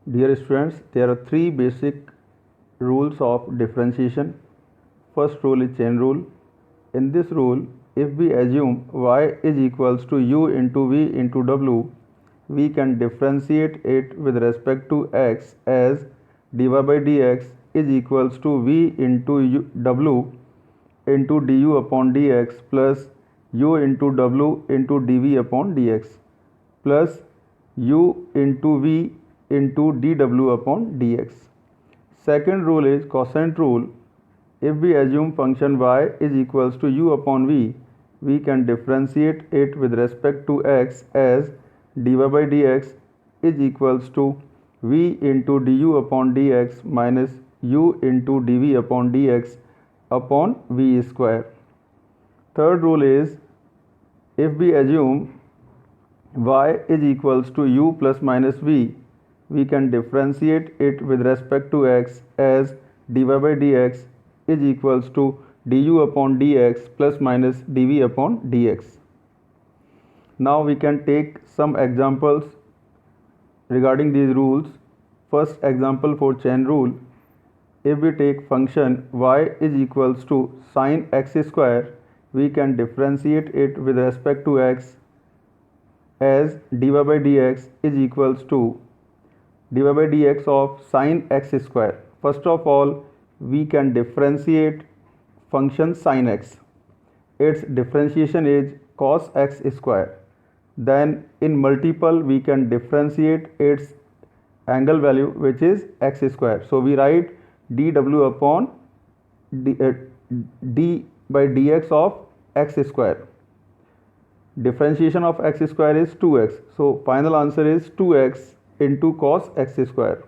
Dear students, there are three basic rules of differentiation. First rule is chain rule. In this rule, if we assume y is equals to u into v into w, we can differentiate it with respect to x as dy by dx is equals to v into w into du upon dx plus u into w into dv upon dx plus u into v into dw upon dx. Second rule is quotient rule. If we assume function y is equals to u upon v, we can differentiate it with respect to x as dy by dx is equals to v into du upon dx minus u into dv upon dx upon v square. Third rule is if we assume y is equals to u plus minus v, we can differentiate it with respect to x as dy by dx is equals to du upon dx plus minus dv upon dx. Now we can take some examples regarding these rules. First example for chain rule. If we take function y is equals to sin x square, we can differentiate it with respect to x as dy by dx is equals to dy by dx of sin x square. First of all, we can differentiate function sin x. Its differentiation is cos x square. Then in multiple, we can differentiate its angle value, which is x square. So we write dw upon d by dx of x square. Differentiation of x square is 2x. So final answer is 2x into cos x square.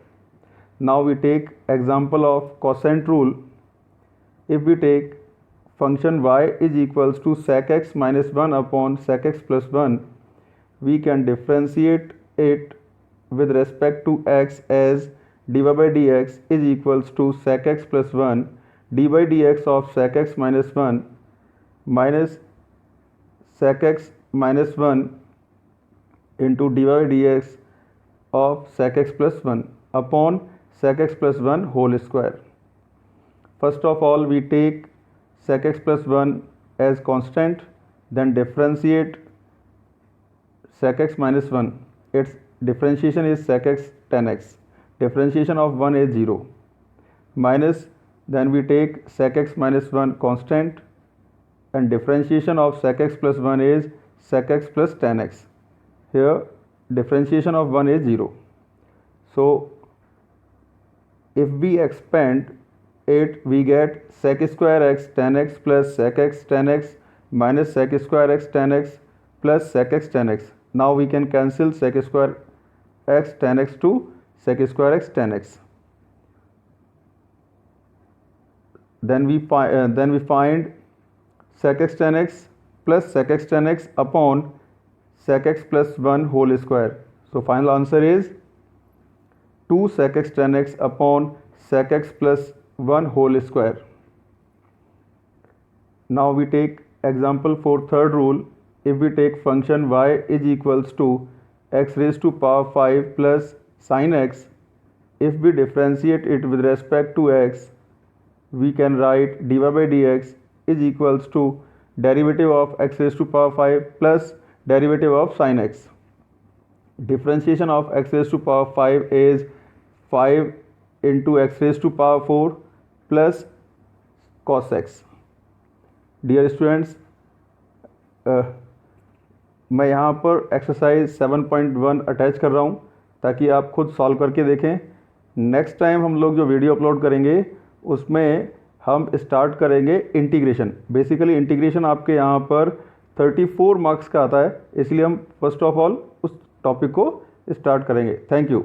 Now we take example of quotient rule. If we take function y is equals to sec x minus 1 upon sec x plus 1, we can differentiate it with respect to x as dy by dx is equals to sec x plus 1 d by dx of sec x minus 1 minus sec x minus 1 into dy by dx of sec x plus 1 upon sec x plus 1 whole square. First of all, we take sec x plus 1 as constant, then differentiate sec x minus 1. Its differentiation is sec x tan x. Differentiation of 1 is 0. Minus, then we take sec x minus 1 constant, and differentiation of sec x plus 1 is sec x plus tan x. Here differentiation of 1 is 0. So if we expand it, we get sec square x tan x plus sec x tan x minus sec square x tan x plus sec x tan x. Now we can cancel sec square x tan x to sec square x tan x. Then we find sec x tan x plus sec x tan x upon sec x plus 1 whole square. So final answer is 2 sec x tan x upon sec x plus 1 whole square. Now we take example for third rule. If we take function y is equals to x raised to power 5 plus sin x, if we differentiate it with respect to x, we can write dy by dx is equals to derivative of x raised to power 5 plus derivative of sin x. Differentiation of x raised to power 5 is 5 into x raised to power 4 plus cos x. Dear students, मैं यहाँ पर exercise 7.1 attach कर रहा हूँ ताकि आप खुद solve करके देखें. नेक्स्ट टाइम हम लोग जो वीडियो अपलोड करेंगे उसमें हम स्टार्ट करेंगे इंटीग्रेशन. बेसिकली इंटीग्रेशन आपके यहाँ पर 34 मार्क्स का आता है, इसलिए हम फर्स्ट ऑफ ऑल उस टॉपिक को स्टार्ट करेंगे. Thank you.